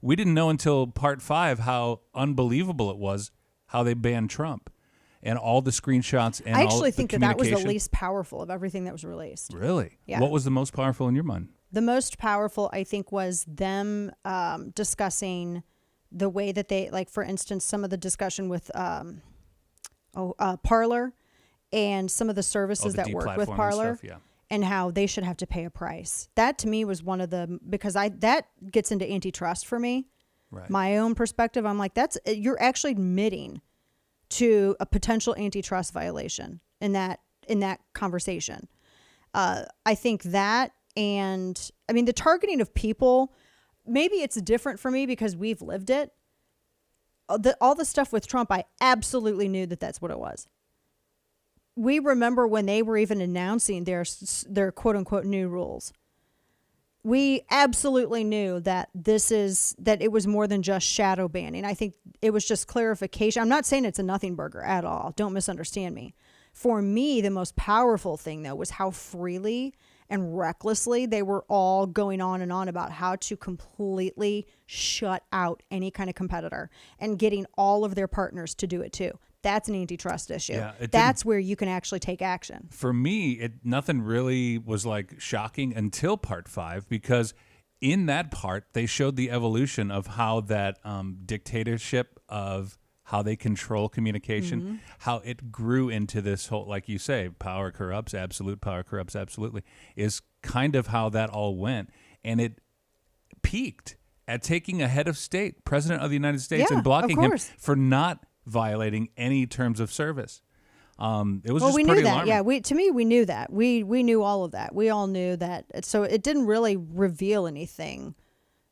We didn't know until part 5 how unbelievable it was how they banned Trump and all the screenshots and I all actually the think that was the communication. least powerful of everything that was released. Really? Yeah. What was the most powerful in your mind? The most powerful, I think, was them discussing the way that they, like, for instance, some of the discussion with Parler and some of the services that work with Parler, and how they should have to pay a price. That to me was one of the, because that gets into antitrust for me. Right. My own perspective, I'm like, you're actually admitting to a potential antitrust violation in that conversation. I think that, and I mean the targeting of people, maybe it's different for me because we've lived it. All the stuff with Trump, I absolutely knew that that's what it was. We remember when they were even announcing their quote unquote new rules. We absolutely knew that it was more than just shadow banning. I think it was just clarification. I'm not saying it's a nothing burger at all. Don't misunderstand me. For me, the most powerful thing though was how freely and recklessly they were all going on and on about how to completely shut out any kind of competitor and getting all of their partners to do it too. That's an antitrust issue. Yeah, that's where you can actually take action. For me, nothing really was like shocking until part 5, because in that part, they showed the evolution of how that dictatorship of how they control communication, how it grew into this whole, like you say, power corrupts, absolute power corrupts absolutely, is kind of how that all went. And it peaked at taking a head of state, President of the United States, and blocking him for not violating any terms of service. It was just we pretty knew that. alarming. Yeah, we knew that. We knew all of that. We all knew that. So it didn't really reveal anything.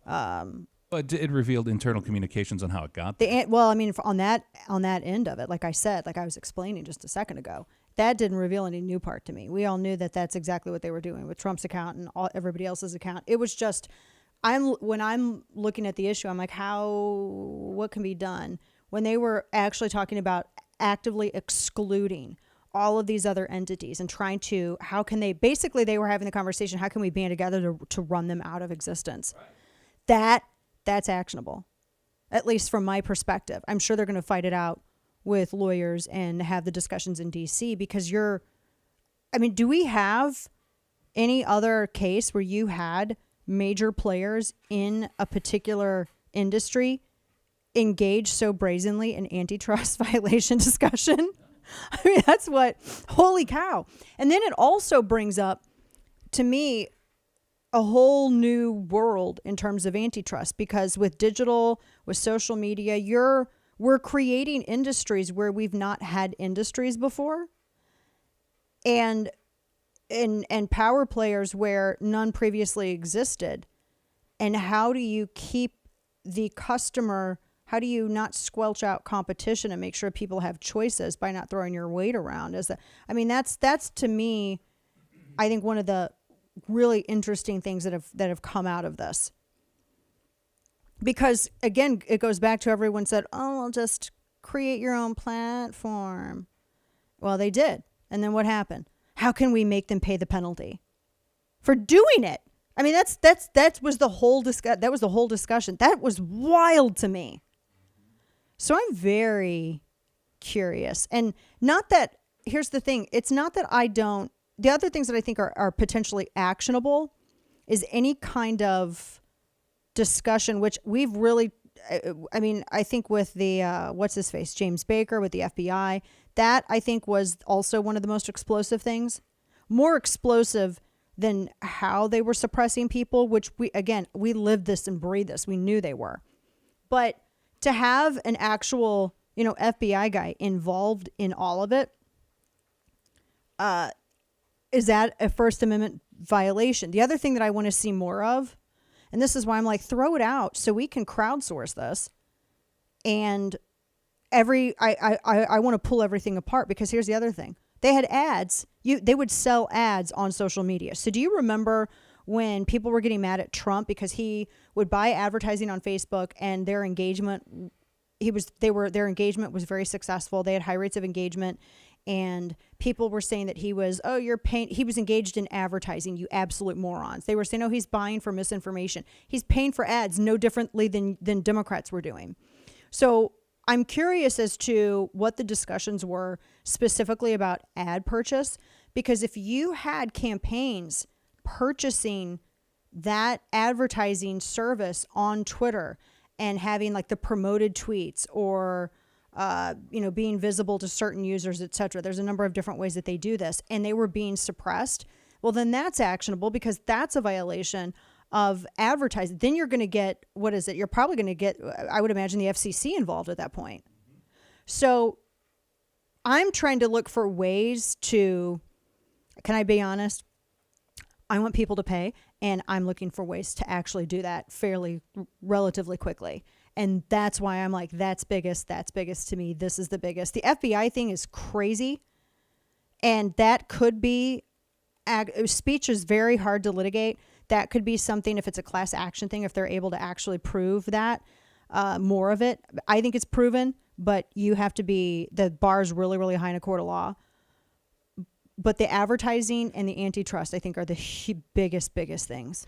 But it revealed internal communications on how it got there. Well, I mean, on that end of it, like I said, like I was explaining just a second ago, that didn't reveal any new part to me. We all knew that that's exactly what they were doing with Trump's account and everybody else's account. It was just, when I'm looking at the issue, I'm like, what can be done? When they were actually talking about actively excluding all of these other entities and trying to, basically they were having the conversation, how can we band together to run them out of existence? Right. That's actionable, at least from my perspective. I'm sure they're going to fight it out with lawyers and have the discussions in DC because do we have any other case where you had major players in a particular industry engage so brazenly in antitrust violation discussion? I mean, that's holy cow. And then it also brings up, to me, a whole new world in terms of antitrust, because with digital, with social media, we're creating industries where we've not had industries before, and power players where none previously existed. And how do you keep the customer? How do you not squelch out competition and make sure people have choices by not throwing your weight around? That's to me, I think one of the really interesting things that have come out of this. Because again, it goes back to everyone said, "Oh, well, just create your own platform." Well, they did, and then what happened? How can we make them pay the penalty for doing it? I mean, that was the whole discussion. That was wild to me. So I'm very curious. And here's the thing. It's not that the other things that I think are potentially actionable is any kind of discussion, which we've really, I think with the, what's his face, James Baker with the FBI, that I think was also one of the most explosive things. More explosive than how they were suppressing people, which we lived this and breathed this. We knew they were. But to have an actual, FBI guy involved in all of it, is that a First Amendment violation? The other thing that I want to see more of, and this is why I'm like, throw it out so we can crowdsource this. And I want to pull everything apart, because here's the other thing. They had ads. They would sell ads on social media. So do you remember when people were getting mad at Trump because he would buy advertising on Facebook and their engagement was very successful. They had high rates of engagement, And people were saying that he was, oh, he was engaged in advertising, you absolute morons. They were saying, oh, he's buying for misinformation. He's paying for ads no differently than Democrats were doing. So I'm curious as to what the discussions were specifically about ad purchase, because if you had campaigns purchasing that advertising service on Twitter and having like the promoted tweets or being visible to certain users, etc. There's a number of different ways that they do this, and they were being suppressed. Well, then that's actionable because that's a violation of advertising. Then you're going to get, what is it? You're probably going to get, I would imagine, the FCC involved at that point. So I'm trying to look for ways to, can I be honest? I want people to pay, and I'm looking for ways to actually do that relatively quickly. And that's why I'm like, that's biggest to me. This is the biggest. The FBI thing is crazy. And that could be, speech is very hard to litigate. That could be something, if it's a class action thing, if they're able to actually prove that, more of it. I think it's proven, but you have to be, the bar's really, really high in a court of law. But the advertising and the antitrust, I think, are the biggest things.